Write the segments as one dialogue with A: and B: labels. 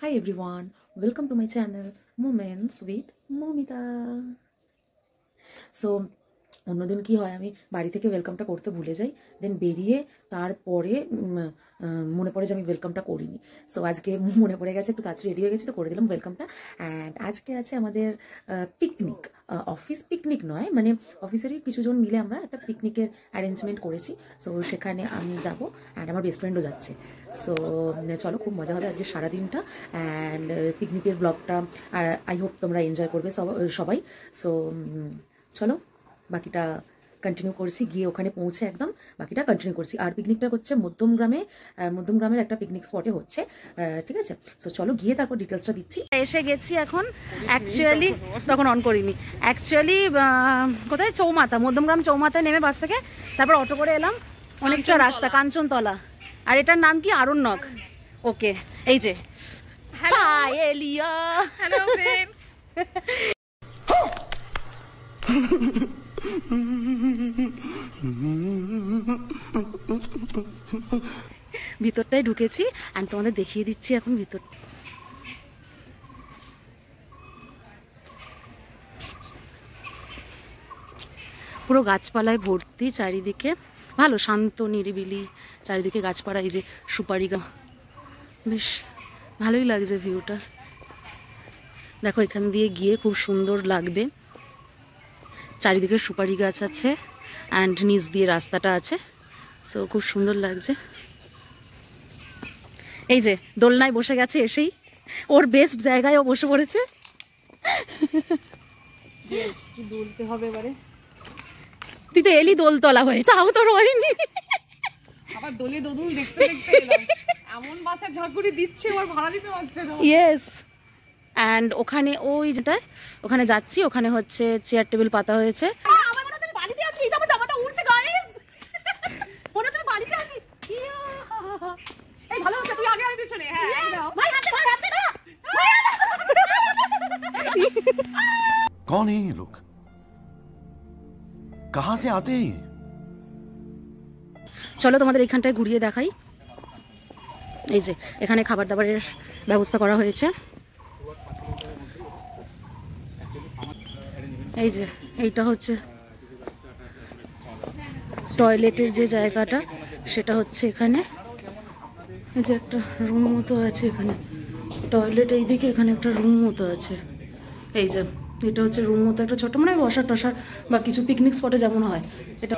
A: Hi everyone, welcome to my channel Moments with Momita. So অন্যদিন কি হয়, আমি বাড়ি থেকে ওয়েলকামটা করতে ভুলে যাই, দেন বেরিয়ে তারপরে মনে পড়ে যে আমি ওয়েলকামটা করিনি। সো আজকে মনে পড়ে গেছে, একটু তাড়াতাড়ি রেডি হয়ে গেছি, তো করে দিলাম ওয়েলকামটা। অ্যান্ড আজকে আছে আমাদের পিকনিক, অফিস পিকনিক নয়, মানে অফিসেরই কিছুজন মিলে আমরা একটা পিকনিকের অ্যারেঞ্জমেন্ট করেছি। সো সেখানে আমি যাব অ্যান্ড আমার বেস্ট ফ্রেন্ডও যাচ্ছে। সো চলো, খুব মজা হবে আজকে সারাদিনটা। অ্যান্ড পিকনিকের ব্লগটা আই হোপ তোমরা এনজয় করবে সবাই। সো চলো, বাকিটা কন্টিনিউ করছি, গিয়ে ওখানে পৌঁছে একদম বাকিটা কন্টিনিউ করছি। আর পিকনিকটা হচ্ছে মধ্যমগ্রামের একটা পিকনিক স্পটে হচ্ছে, ঠিক আছে? সো চলো, গিয়ে তারপর ডিটেলসটা দিচ্ছি। এসে গেছি এখন, অ্যাকচুয়ালি তখন অন করিনি, অ্যাকচুয়ালি কোথায়, চৌমাথা, মধ্যমগ্রাম চৌমাথায় নেমে বাস থেকে তারপর অটো করে এলাম অনেকটা রাস্তা, কাঞ্চনতলা। আর এটার নাম কি? আরণ্যক। ওকে, এই যে হ্যালো ফ্রেন্ডস। ভিতরটায় ঢুকেছি, আমি তোমাদের দেখিয়ে দিচ্ছি এখন ভিতর। পুরো গাছপালায় ভর্তি চারিদিকে, ভালো শান্ত নিরিবিলি চারিদিকে গাছপালা। এই যে সুপারি গাছ, বেশ ভালোই লাগছে ভিউটা। দেখো, এখান দিয়ে গিয়ে খুব সুন্দর লাগবে, চারিদিকে সুপারি গাছ আছে অ্যান্ড নিচ দিয়ে রাস্তাটা আছে। সো খুব সুন্দর লাগছে। এই যে দোলনায় বসে গেছে, এসেই ওর বেস্ট জায়গায় ও বসে পড়েছে। দোলতে হবে এবারে। তুই তো এলি দোলতলা হয়ে, তাও তোর হয়নি।
B: আবার দোলে দোদুল দেখতে দেখতে এলাম, এমন বাসে ঝাঁকুড়ি দিচ্ছে ওর ভাড়া দিতে পারছে না।
A: ইয়েস, অ্যান্ড ওখানে ওই যেটা ওখানে যাচ্ছি, ওখানে হচ্ছে চেয়ার টেবিল পাতা হয়েছে।
C: कौन है ये लोग, कहां से आते हैं?
A: চলো তোমাদের এইখানটায় ঘুরিয়ে দেখাই। এই যে এখানে খাবার দাবারের ব্যবস্থা করা হয়েছে। এই যে এইটা হচ্ছে টয়লেটের যে জায়গাটা, সেটা হচ্ছে এখানে। এই যে একটা রুম মতো আছে এখানে, টয়লেট এইদিকে, এখানে একটা রুম মতো আছে। এই যে এটা হচ্ছে রুম মতো একটা ছোট, মানে বসার টসার বা কিছু পিকনিক স্পটে যেমন হয় এটা।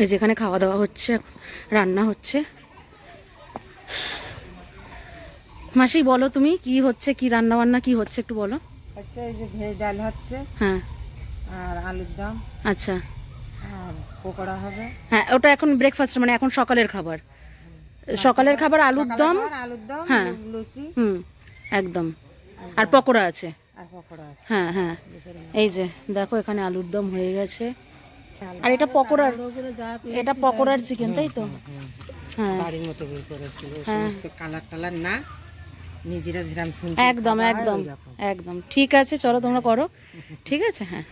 A: এই যে এখানে খাওয়া দাওয়া হচ্ছে, রান্না হচ্ছে। মাসি বলো তুমি, কি হচ্ছে, কি রান্না বান্না কি হচ্ছে একটু বলো।
B: আচ্ছা, এই যে ভেজ ডাল হচ্ছে,
A: হ্যাঁ,
B: আর আলুর দম,
A: আচ্ছা,
B: আর পকোড়া হবে।
A: হ্যাঁ, ওটা এখন ব্রেকফাস্ট, মানে এখন সকালের খাবার। সকালের খাবার আলুর দম, হ্যাঁ,
B: লুচি,
A: একদম। আর পকোড়া আছে,
B: আর পকোড়া আছে।
A: হ্যাঁ হ্যাঁ। এই যে দেখো, এখানে আলুর দম হয়ে গেছে। আর এটা পকোড়ার, এটা পকোড়ার চিকেন, তাই তো? হ্যাঁ,
B: বাড়ির মতো করেছিল, সমস্ত কালার টালার না, নিজেরা যেরকম
A: একদম একদম একদম ঠিক আছে। চলো তোমরা করো, ঠিক আছে। হ্যাঁ,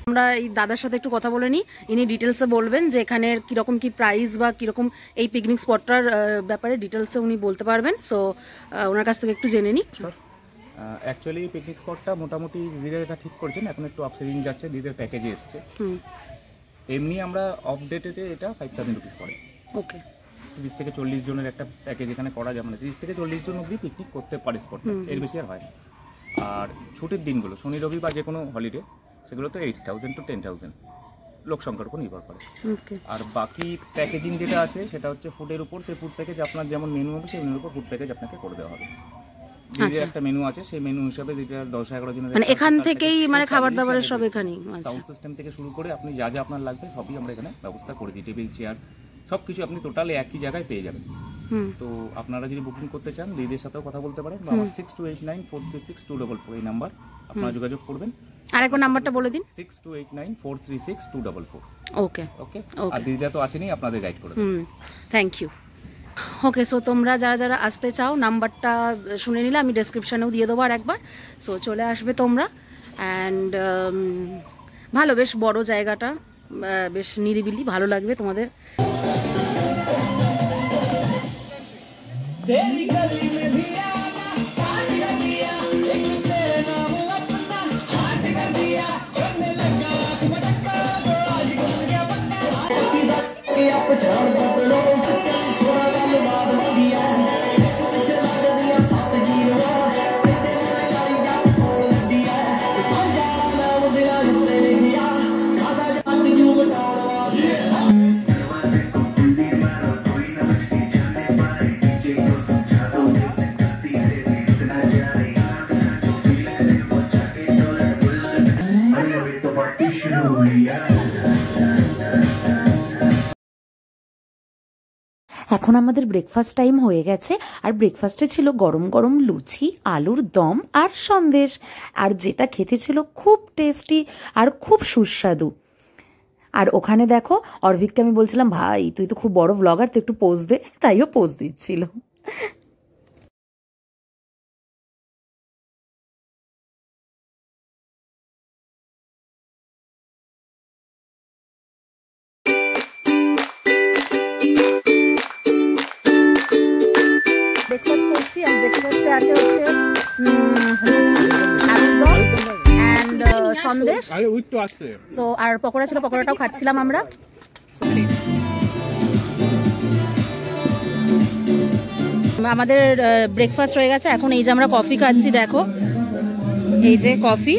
A: আমরা এই দাদার সাথে একটু কথা বলে নিই, ইনি ডিটেলসে বলবেন যে এখানের কীরকম কি প্রাইস বা কীরকম এই পিকনিক স্পটটার ব্যাপারে ডিটেলসে উনি বলতে পারবেন। সো ওনার কাছ থেকে একটু জেনে নিই।
D: অ্যাকচুয়ালি পিকনিক স্পটটা মোটামুটি দিদিরা এটা ঠিক করেছেন, এখন একটু আপ সিজন যাচ্ছে, দিদির প্যাকেজে এসছে। এমনি আমরা অফ ডেটেতে এটা 5000 রুপিস পড়ে। ওকে, 30 থেকে 40 জনের একটা প্যাকেজ এখানে করা যায়, মানে 30 থেকে 40 জন অবধি পিকনিক করতে পারে স্পট, এর বেশি আর হয় না। আর ছুটির দিনগুলো শনি রবি বা যে কোনো হলিডে, সেগুলো তো 8000 to 10,000 লোক সংখ্যার উপর নির্ভর করে। আর বাকি প্যাকেজিং যেটা আছে সেটা হচ্ছে ফুডের উপর, সেই ফুড প্যাকেজ আপনার যেমন মেনু হবে সেই মেনুর উপর ফুড প্যাকেজ আপনাকে করে দেওয়া হবে। যে একটা মেনু আছে সেই মেনু হিসাবে যেটা 10-11 জনের, মানে
A: এখান থেকেই মানে খাবার দাবারের সব এখানেই,
D: সাউন্ড সিস্টেম থেকে শুরু করে আপনি যা যা আপনার লাগবে সবই আমরা এখানে ব্যবস্থা করে দিই। টেবিল চেয়ার সব কিছু আপনি টোটালি একই জায়গায় পেয়ে যাবেন। তো আপনারা যদি বুকিং করতে চান দিদিদের সাথেও কথা বলতে পারেন, বা আমার 6289436244 এই নাম্বার আপনারা যোগাযোগ করবেন।
A: আরেকবার নাম্বারটা বলে দিন।
D: 6289436244।
A: ওকে
D: ওকে, আর দিদিরা তো আছেনই, আপনাদের গাইড করে।
A: Thank you. ওকে, সো তোমরা যারা যারা আসতে চাও নাম্বারটা শুনে নিলে, আমি ডেসক্রিপশানেও দিয়ে দেবো আর একবার। সো চলে আসবে তোমরা। অ্যান্ড ভালো, বেশ বড় জায়গাটা,
E: বেশ নিরিবিলি, ভালো লাগবে তোমাদের।
A: এখন আমাদের ব্রেকফাস্ট টাইম হয়ে গেছে, আর ব্রেকফাস্টে ছিল গরম গরম লুচি, আলুর দম আর সন্দেশ, আর যেটা খেতে ছিল খুব টেস্টি আর খুব সুস্বাদু। আর ওখানে দেখো অর্ভিককে আমি বলছিলাম, ভাই তুই তো খুব বড় ব্লগার, তুই একটু পোজ দে, তাইও পোজ দিচ্ছিল।
E: ব্রেকফাস্ট করছি, আর ব্রেকফাস্টে আছে হচ্ছে আলুর দম অ্যান্ড সন্দেশ, সো আর পকোড়া ছিল, পকোড়াটাও খাচ্ছিলাম আমরা। আমাদের ব্রেকফাস্ট হয়ে গেছে, এখন এই যে আমরা কফি খাচ্ছি, দেখো এই যে কফি।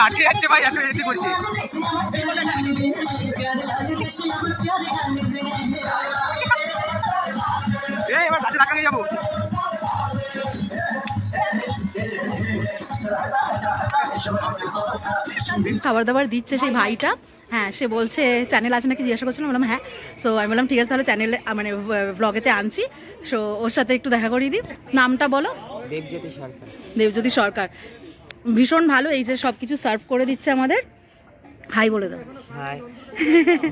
F: আটকে যাচ্ছে ভাই, এত এসে করছি। এবার গাছে ধাক্কা নিয়ে যাবো।
E: খাবার দাবার দিচ্ছে সেই ভাইটা, হ্যাঁ সে বলছে চ্যানেল আছে নাকি জিজ্ঞাসা করছিলাম, বললাম হ্যাঁ। সো আমি বললাম ঠিক আছে তাহলে চ্যানেলে মানে ব্লগেতে আনছি, সো ওর সাথে একটু দেখা করিয়ে দিই। নামটা বলো?
F: দেবজ্যোতি সরকার।
E: দেবজ্যোতি সরকার, ভীষণ ভালো, এই যে সব কিছু সার্ভ করে দিচ্ছে আমাদের। হাই বলে দাও।
F: হাই।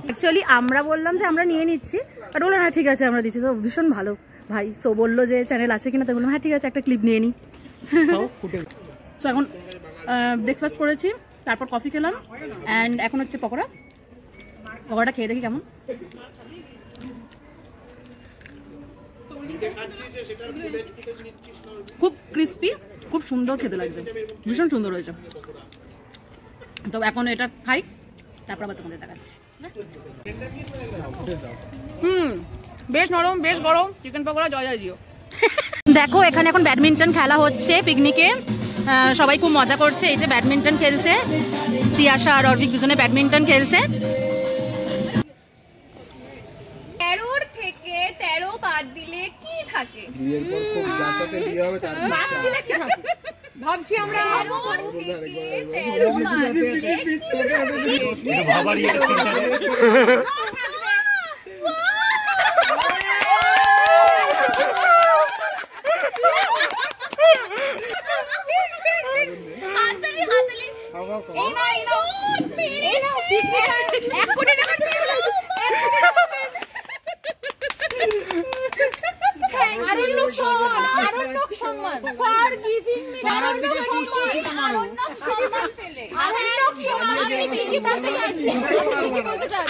E: অ্যাকচুয়ালি আমরা বললাম যে আমরা নিয়ে নিচ্ছি, আর বললাম হ্যাঁ ঠিক আছে আমরা দিচ্ছি, তো ভীষণ ভালো ভাই। সো বললো যে চ্যানেল আছে কিনা, তো বললাম হ্যাঁ ঠিক আছে একটা ক্লিপ নিয়ে নিই। সো এখন ব্রেকফাস্ট করেছি, তারপর কফি খেলাম, অ্যান্ড এখন হচ্ছে পকোড়া। পকোড়াটা খেয়ে দেখি কেমন। খুব ক্রিস্পি, খুব সুন্দর খেতে লাগছে, ভীষণ সুন্দর হয়েছে। তো এখন এটা খাই, তারপর আবার তোমাদের দেখাচ্ছি।
B: বেশ নরম, বেশ গরম চিকেন পকোড়া, জয় জয় জিও।
E: দেখো এখানে এখন ব্যাডমিন্টন খেলা হচ্ছে পিকনিকে, সবাই খুব মজা করছে। এই যে ব্যাডমিন্টন খেলছে, তিয়াশা আর অর্ভিক দুজনে ব্যাডমিন্টন খেলছে।
G: 13 থেকে 13 বাদ দিলে কি থাকে?
B: ভাবছি আমরা
G: 13 থেকে 13 বাদ দিলে কি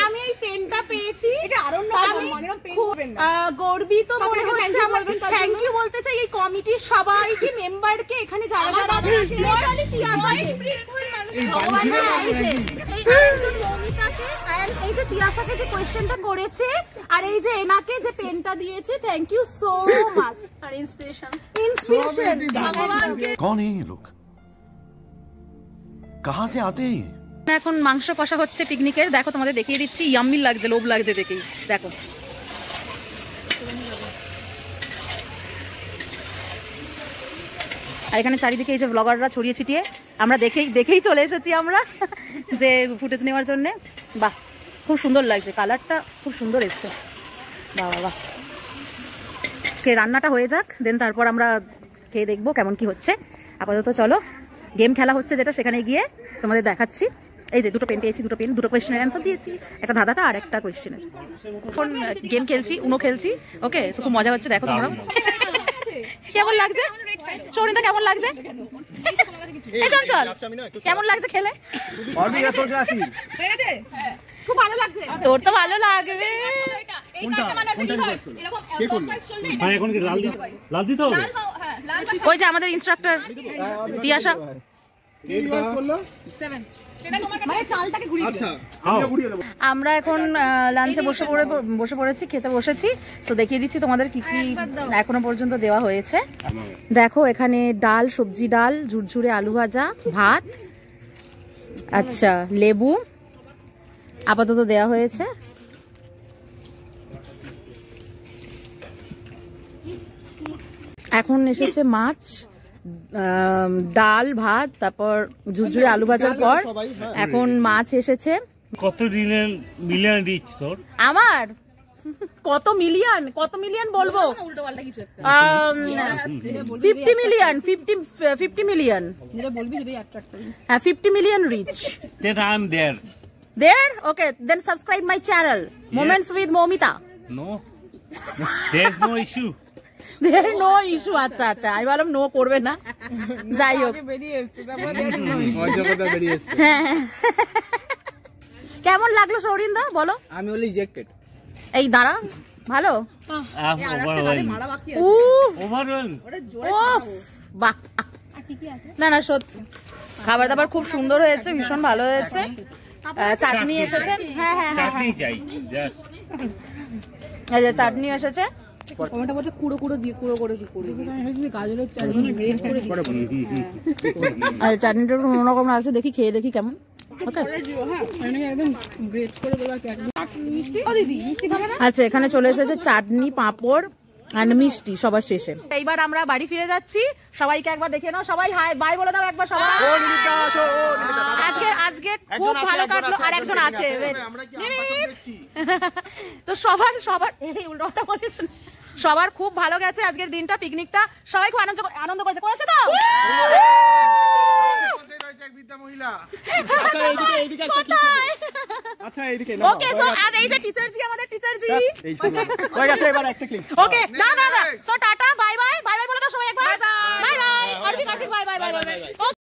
E: আমি এই পেনটা পেয়েছি, গর্বিত মনে হচ্ছে আমার। থ্যাংক ইউ বলতে চাই এই কমিটির সবাইকে, মেম্বারকে, এখানে যারা যারা এই যে তিয়াশাকে যে কোয়েশ্চেনটা করেছে আর এই যে এনাকে যে পেনটা দিয়েছে, থ্যাংক ইউ সো মাচ।
G: আর ইন্সপিরেশন
E: ভগবানকে।
C: कौन है ये लोग कहाँ से आते हैं ये?
E: এখন মাংস কষা হচ্ছে পিকনিকের, দেখো তোমাদের দেখিয়ে দিচ্ছি, ইয়াম্মি লাগছে, লোভ লাগছে দেখেই, দেখো। আর এখানে চারিদিকে এই যে ব্লগাররা ছড়িয়ে ছিটিয়ে, আমরা দেখেই চলে এসেছি আমরা যে ফুটেজ নেওয়ার জন্য। বাহ, খুব সুন্দর লাগছে, কালারটা খুব সুন্দর এসছে। বাহ বাহ, রান্নাটা হয়ে যাক, দেন তারপর আমরা খেয়ে দেখবো কেমন কি হচ্ছে। আপাতত চলো, গেম খেলা হচ্ছে যেটা, সেখানে গিয়ে তোমাদের দেখাচ্ছি। এই যে দুটো পেন পেয়েছি, দুটো কোয়েশ্চেনের অ্যান্সার দিয়েছি, একটা ধাঁধাটা আর একটা কোয়েশ্চেনের। এখন গেম খেলছি, উনো খেলছি। ওকে, খুব মজা হচ্ছে, দেখো তোমরা। কেমন লাগছে সৌরিন্দা, কেমন লাগছে? এই চঞ্চল, কেমন লাগছে খেলে? খুব ভালো লাগছে। তোর তো ভালো লাগবে।
G: এই কার্ডটা মানে হচ্ছে রিভার্স, এরকম ক্লকওয়াইজ চললে এটা।
H: এখন কি লাল দিতে হবে?
G: লাল
E: ওই যে আমাদের ইনস্ট্রাক্টর তিয়াশা।
G: 7 এটা তোমার কাছে মানে চালটাকে ঘুরিয়ে দিও।
E: আমরা এখন লাঞ্চে বসে পড়েছি, খেতে বসেছি। তো দেখিয়ে দিচ্ছি তোমাদের কি কি এখনো পর্যন্ত দেওয়া হয়েছে। দেখো এখানে ডাল, সবজি ডাল, ঝুরঝুরে আলু ভাজা, ভাত, আচ্ছা লেবু আপাতত দেওয়া হয়েছে। এখন এসেছে মাছ, ডাল, ভাত, তারপর ঝুরঝুরে আলু ভাজার পর এখন মাছ এসেছে।
H: কত মিলিয়ন রিচ তোর?
E: আমার কত মিলিয়ন বলবো? 50 মিলিয়ন, 50 মিলিয়ন যেটা বলবি যদি অ্যাট্রাক্ট করি। হ্যাঁ, 50 million reach.
H: Then I'm there.
E: There? Okay, then subscribe my channel, Moments with Momita.
H: No. There's no issue.
E: There no issue. আচ্ছা আচ্ছা, আমি বললাম নো করবে না, যাই হোক। কেমন লাগলো সৌরিন্দা বলো?
F: আমি বলি রিজেক্টেড।
E: এই দাঁড়া, ভালো?
H: I'm overwhelmed. Overwhelmed.
E: বাহ, না না সত্যি খাবার দাবার খুব সুন্দর হয়েছে, ভীষণ ভালো হয়েছে। চাটনি এসেছে, হ্যাঁ হ্যাঁ
H: চাটনি চাই জাস্ট।
E: এই যে চাটনি এসেছে,
B: টমেটো মধ্যে কুড়ো দিয়ে গাজরের চাটনি গ্রেট করে
E: আর চাটনিটা একটু অন্যরকম লাগছে, দেখি খেয়ে দেখি কেমন। আচ্ছা, এখানে চলে এসেছে চাটনি, পাঁপড় আর মিষ্টি সবার শেষে। এইবার আমরা বাড়ি ফিরে যাচ্ছি, সবাইকে একবার দেখে নাও, সবাই হাই বাই বলে দাও একবার সবাই। আজকে খুব ভালো কাটলো, আর একজন আছে তো সবার এই উল্টোটা বলিস, সবার খুব ভালো গেছে আজকের দিনটা, পিকনিকটা সবাই খুব আনন্দ করেছে তো। ওকে, সো আর এই যে টিচারজি, আমাদের টিচারজি ওকে, দাদা সো টাটা, বাই বাই বলে দাও সবাই একবার, bye bye, Arpik bye bye bye by.